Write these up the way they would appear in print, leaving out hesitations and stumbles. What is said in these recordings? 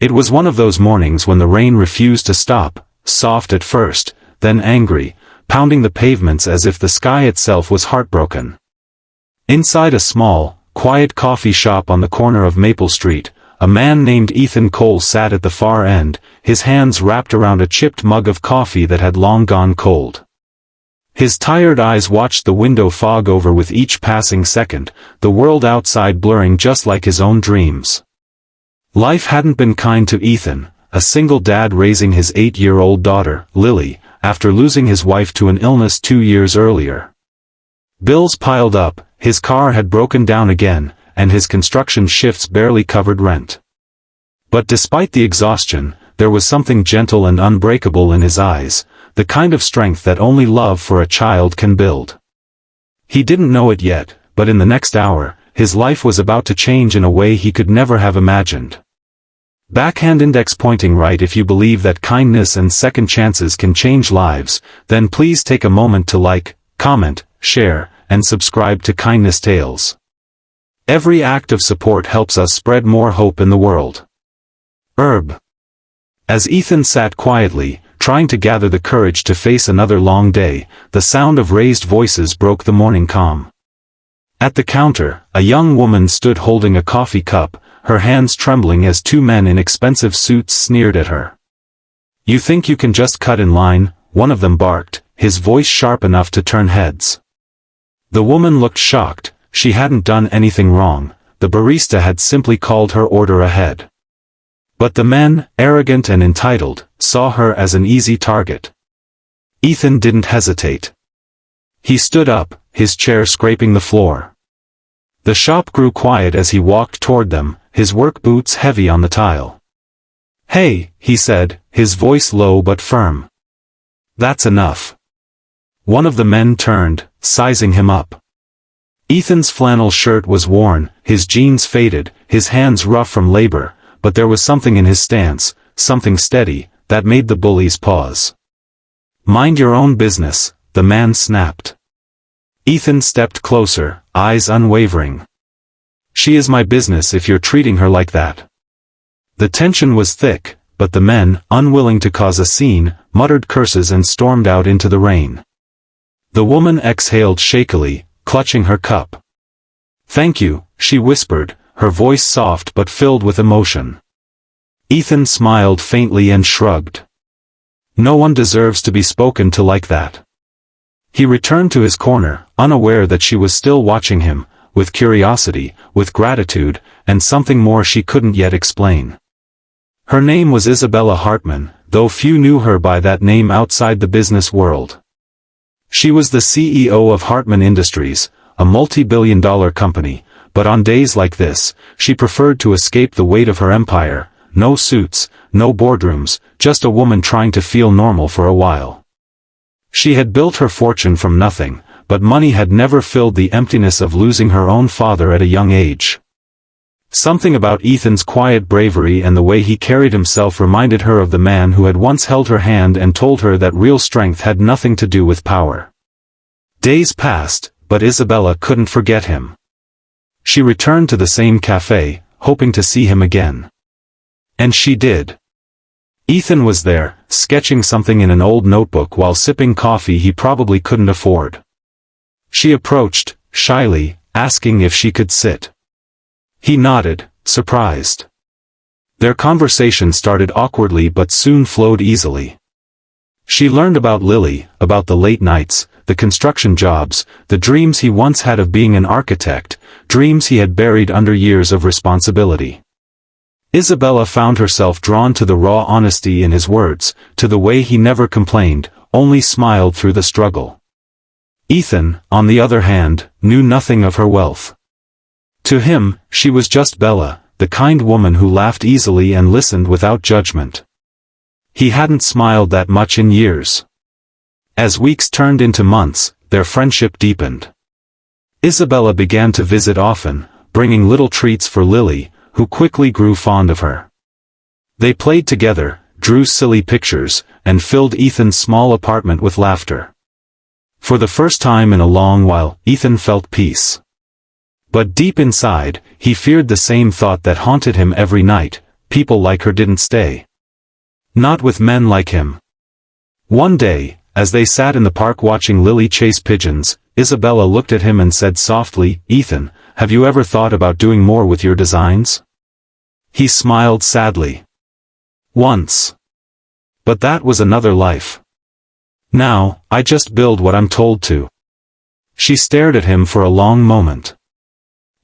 It was one of those mornings when the rain refused to stop, soft at first, then angry, pounding the pavements as if the sky itself was heartbroken. Inside a small, quiet coffee shop on the corner of Maple Street, a man named Ethan Cole sat at the far end, his hands wrapped around a chipped mug of coffee that had long gone cold. His tired eyes watched the window fog over with each passing second, the world outside blurring just like his own dreams. Life hadn't been kind to Ethan, a single dad raising his 8-year-old daughter, Lily, after losing his wife to an illness 2 years earlier. Bills piled up, his car had broken down again, and his construction shifts barely covered rent. But despite the exhaustion, there was something gentle and unbreakable in his eyes, the kind of strength that only love for a child can build. He didn't know it yet, but in the next hour, his life was about to change in a way he could never have imagined. Backhand index pointing right. If you believe that kindness and second chances can change lives, then please take a moment to like, comment, share, and subscribe to Kindness Tales. Every act of support helps us spread more hope in the world. Herb. As Ethan sat quietly, trying to gather the courage to face another long day, the sound of raised voices broke the morning calm. At the counter, a young woman stood holding a coffee cup, her hands trembling as 2 men in expensive suits sneered at her. "You think you can just cut in line?" one of them barked, his voice sharp enough to turn heads. The woman looked shocked. She hadn't done anything wrong, the barista had simply called her order ahead. But the men, arrogant and entitled, saw her as an easy target. Ethan didn't hesitate. He stood up, his chair scraping the floor. The shop grew quiet as he walked toward them, his work boots heavy on the tile. "Hey," he said, his voice low but firm. "That's enough." One of the men turned, sizing him up. Ethan's flannel shirt was worn, his jeans faded, his hands rough from labor, but there was something in his stance, something steady, that made the bullies pause. "Mind your own business," the man snapped. Ethan stepped closer, eyes unwavering. "She is my business if you're treating her like that." The tension was thick, but the men, unwilling to cause a scene, muttered curses and stormed out into the rain. The woman exhaled shakily, clutching her cup. "Thank you," she whispered, her voice soft but filled with emotion. Ethan smiled faintly and shrugged. No one deserves to be spoken to like that. He returned to his corner, unaware that she was still watching him, with curiosity, with gratitude, and something more she couldn't yet explain. Her name was Isabella Hartman, though few knew her by that name outside the business world. She was the CEO of Hartman Industries, a multi-billion-dollar company, but on days like this, she preferred to escape the weight of her empire. No suits, no boardrooms, just a woman trying to feel normal for a while. She had built her fortune from nothing, but money had never filled the emptiness of losing her own father at a young age. Something about Ethan's quiet bravery and the way he carried himself reminded her of the man who had once held her hand and told her that real strength had nothing to do with power. Days passed, but Isabella couldn't forget him. She returned to the same cafe, hoping to see him again. And she did. Ethan was there, sketching something in an old notebook while sipping coffee he probably couldn't afford. She approached, shyly, asking if she could sit. He nodded, surprised. Their conversation started awkwardly but soon flowed easily. She learned about Lily, about the late nights, the construction jobs, the dreams he once had of being an architect, dreams he had buried under years of responsibility. Isabella found herself drawn to the raw honesty in his words, to the way he never complained, only smiled through the struggle. Ethan, on the other hand, knew nothing of her wealth. To him, she was just Bella, the kind woman who laughed easily and listened without judgment. He hadn't smiled that much in years. As weeks turned into months, their friendship deepened. Isabella began to visit often, bringing little treats for Lily, who quickly grew fond of her. They played together, drew silly pictures, and filled Ethan's small apartment with laughter. For the first time in a long while, Ethan felt peace. But deep inside, he feared the same thought that haunted him every night, people like her didn't stay. Not with men like him. One day, as they sat in the park watching Lily chase pigeons, Isabella looked at him and said softly, "Ethan, have you ever thought about doing more with your designs?" He smiled sadly. "Once. But that was another life. Now, I just build what I'm told to." She stared at him for a long moment.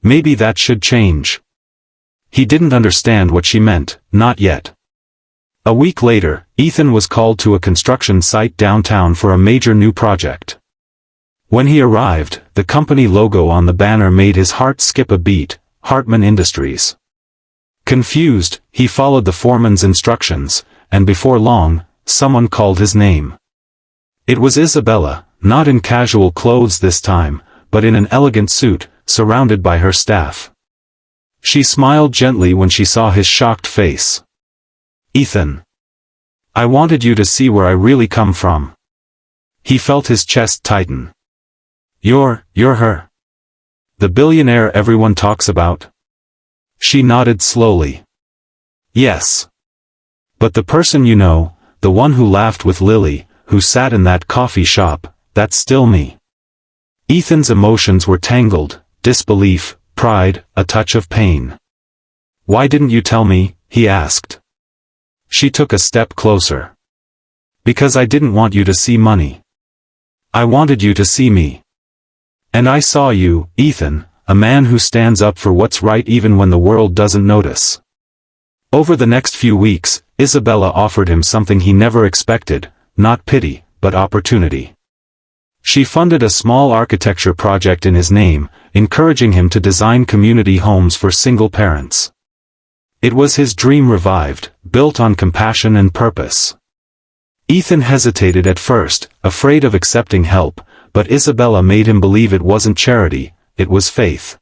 Maybe that should change. He didn't understand what she meant, not yet. A week later, Ethan was called to a construction site downtown for a major new project. When he arrived, the company logo on the banner made his heart skip a beat, Hartman Industries. Confused, he followed the foreman's instructions, and before long, someone called his name. It was Isabella, not in casual clothes this time, but in an elegant suit, surrounded by her staff. She smiled gently when she saw his shocked face. "Ethan. I wanted you to see where I really come from." He felt his chest tighten. You're her. The billionaire everyone talks about?" She nodded slowly. "Yes. But the person you know, the one who laughed with Lily, who sat in that coffee shop, that's still me." Ethan's emotions were tangled, disbelief, pride, a touch of pain. "Why didn't you tell me?" he asked. She took a step closer. "Because I didn't want you to see money. I wanted you to see me. And I saw you, Ethan, a man who stands up for what's right even when the world doesn't notice." Over the next few weeks, Isabella offered him something he never expected, not pity, but opportunity. She funded a small architecture project in his name, encouraging him to design community homes for single parents. It was his dream revived, built on compassion and purpose. Ethan hesitated at first, afraid of accepting help, but Isabella made him believe it wasn't charity, it was faith.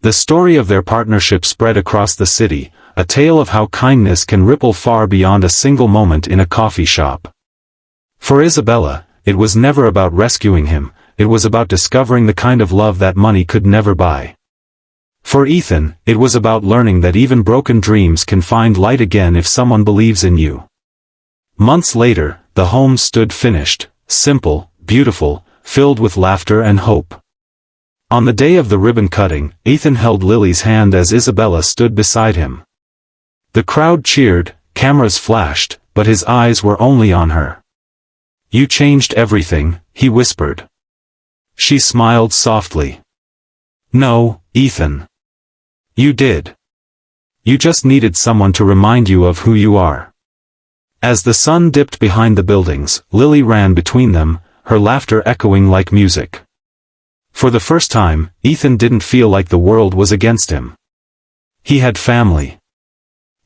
The story of their partnership spread across the city, a tale of how kindness can ripple far beyond a single moment in a coffee shop. For Isabella, it was never about rescuing him, it was about discovering the kind of love that money could never buy. For Ethan, it was about learning that even broken dreams can find light again if someone believes in you. Months later, the home stood finished, simple, beautiful, filled with laughter and hope. On the day of the ribbon cutting, Ethan held Lily's hand as Isabella stood beside him. The crowd cheered, cameras flashed, but his eyes were only on her. "You changed everything," he whispered. She smiled softly. "No, Ethan. You did. You just needed someone to remind you of who you are." As the sun dipped behind the buildings, Lily ran between them, her laughter echoing like music. For the first time, Ethan didn't feel like the world was against him. He had family.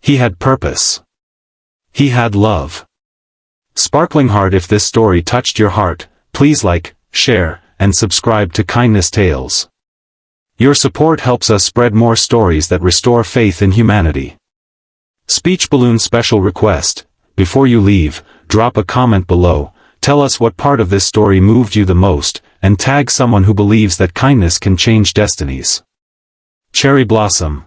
He had purpose. He had love. Sparkling Heart, if this story touched your heart, please like, share, and subscribe to Kindness Tales. Your support helps us spread more stories that restore faith in humanity. Speech balloon special request: before you leave, drop a comment below, tell us what part of this story moved you the most, and tag someone who believes that kindness can change destinies. Cherry Blossom.